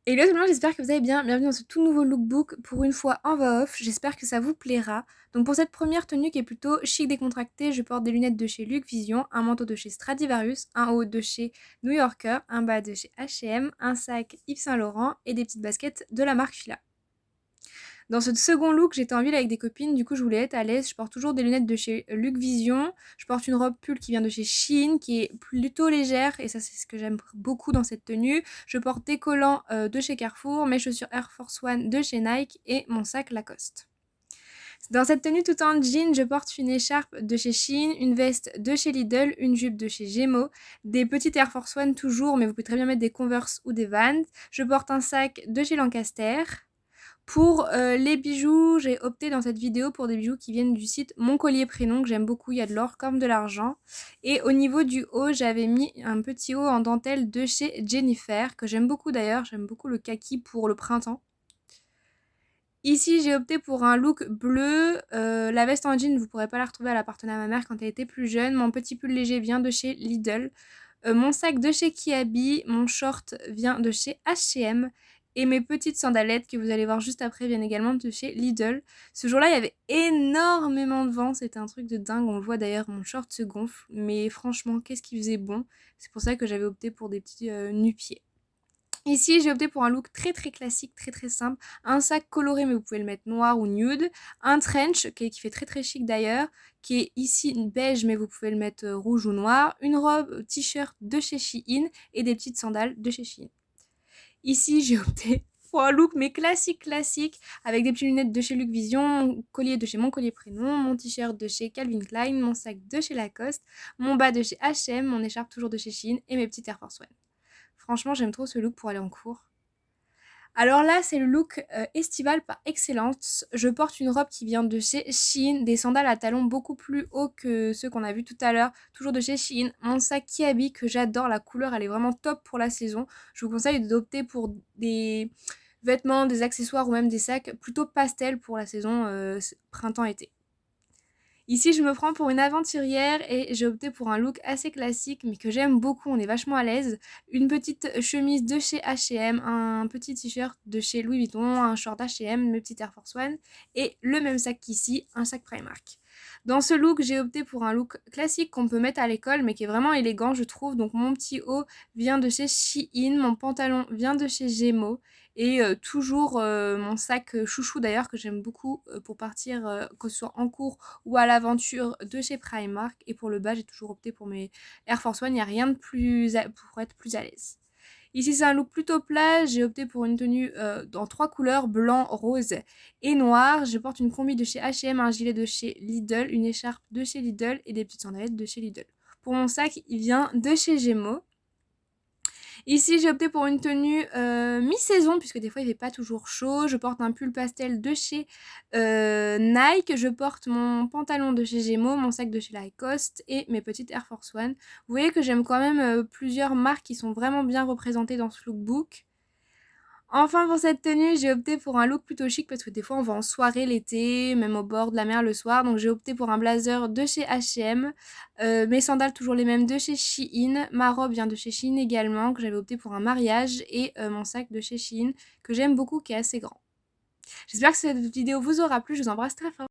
Hello tout le monde, j'espère que vous allez bien. Bienvenue dans ce tout nouveau lookbook, pour une fois en voix off. J'espère que ça vous plaira. Donc pour cette première tenue qui est plutôt chic décontractée, je porte des lunettes de chez Luc Vision, un manteau de chez Stradivarius, un haut de chez New Yorker, un bas de chez H&M, un sac Yves Saint Laurent et des petites baskets de la marque Fila. Dans ce second look, j'étais en ville avec des copines, du coup je voulais être à l'aise. Je porte toujours des lunettes de chez Luc Vision. Je porte une robe pull qui vient de chez Shein, qui est plutôt légère, et ça c'est ce que j'aime beaucoup dans cette tenue. Je porte des collants de chez Carrefour, mes chaussures Air Force One de chez Nike et mon sac Lacoste. Dans cette tenue tout en jean, je porte une écharpe de chez Shein, une veste de chez Lidl, une jupe de chez Gémeaux, des petites Air Force One toujours, mais vous pouvez très bien mettre des Converse ou des Vans. Je porte un sac de chez Lancaster. Pour les bijoux, j'ai opté dans cette vidéo pour des bijoux qui viennent du site Mon Collier Prénom, que j'aime beaucoup, il y a de l'or comme de l'argent. Et au niveau du haut, j'avais mis un petit haut en dentelle de chez Jennifer, que j'aime beaucoup d'ailleurs, j'aime beaucoup le kaki pour le printemps. Ici, j'ai opté pour un look bleu. La veste en jean, vous ne pourrez pas la retrouver, elle appartenait à ma mère quand elle était plus jeune. Mon petit pull léger vient de chez Lidl. Mon sac de chez Kiabi, mon short vient de chez H&M et mes petites sandalettes que vous allez voir juste après viennent également de chez Lidl. Ce jour-là, il y avait énormément de vent, c'était un truc de dingue. On le voit d'ailleurs, mon short se gonfle, mais franchement, qu'est-ce qu'il faisait bon. C'est pour ça que j'avais opté pour des petits nu-pieds. Ici, j'ai opté pour un look très très classique, très très simple. Un sac coloré, mais vous pouvez le mettre noir ou nude. Un trench, qui fait très très chic d'ailleurs, qui est ici beige, mais vous pouvez le mettre rouge ou noir. Une robe t-shirt de chez Shein et des petites sandales de chez Shein. Ici, j'ai opté pour un look mais classique, avec des petites lunettes de chez Luc Vision, mon collier de chez Mon Collier Prénom, mon t-shirt de chez Calvin Klein, mon sac de chez Lacoste, mon bas de chez H&M, mon écharpe toujours de chez Shein et mes petites Air Force One. Franchement, j'aime trop ce look pour aller en cours. Alors là, c'est le look estival par excellence. Je porte une robe qui vient de chez Shein, des sandales à talons beaucoup plus hauts que ceux qu'on a vus tout à l'heure, toujours de chez Shein. Mon sac Kiabi que j'adore, la couleur elle est vraiment top pour la saison. Je vous conseille d'opter pour des vêtements, des accessoires ou même des sacs plutôt pastel pour la saison printemps-été. Ici, je me prends pour une aventurière et j'ai opté pour un look assez classique mais que j'aime beaucoup, on est vachement à l'aise. Une petite chemise de chez H&M, un petit t-shirt de chez Louis Vuitton, un short H&M, mes petites Air Force One et le même sac qu'ici, un sac Primark. Dans ce look, j'ai opté pour un look classique qu'on peut mettre à l'école mais qui est vraiment élégant je trouve. Donc mon petit haut vient de chez Shein, mon pantalon vient de chez Gémeaux et toujours mon sac chouchou d'ailleurs que j'aime beaucoup pour partir que ce soit en cours ou à l'aventure de chez Primark. Et pour le bas, j'ai toujours opté pour mes Air Force One. Il n'y a rien de plus pour être plus à l'aise. Ici, c'est un look plutôt plat. J'ai opté pour une tenue dans 3 couleurs, blanc, rose et noir. Je porte une combi de chez H&M, un gilet de chez Lidl, une écharpe de chez Lidl et des petites sandalettes de chez Lidl. Pour mon sac, il vient de chez Gémeaux. Ici, j'ai opté pour une tenue mi-saison, puisque des fois, il fait pas toujours chaud. Je porte un pull pastel de chez Nike. Je porte mon pantalon de chez Gémeaux, mon sac de chez Lacoste et mes petites Air Force One. Vous voyez que j'aime quand même plusieurs marques qui sont vraiment bien représentées dans ce lookbook. Enfin, pour cette tenue, j'ai opté pour un look plutôt chic parce que des fois on va en soirée l'été, même au bord de la mer le soir. Donc j'ai opté pour un blazer de chez H&M, mes sandales toujours les mêmes de chez Shein, ma robe vient de chez Shein également, que j'avais opté pour un mariage et mon sac de chez Shein que j'aime beaucoup qui est assez grand. J'espère que cette vidéo vous aura plu, je vous embrasse très fort.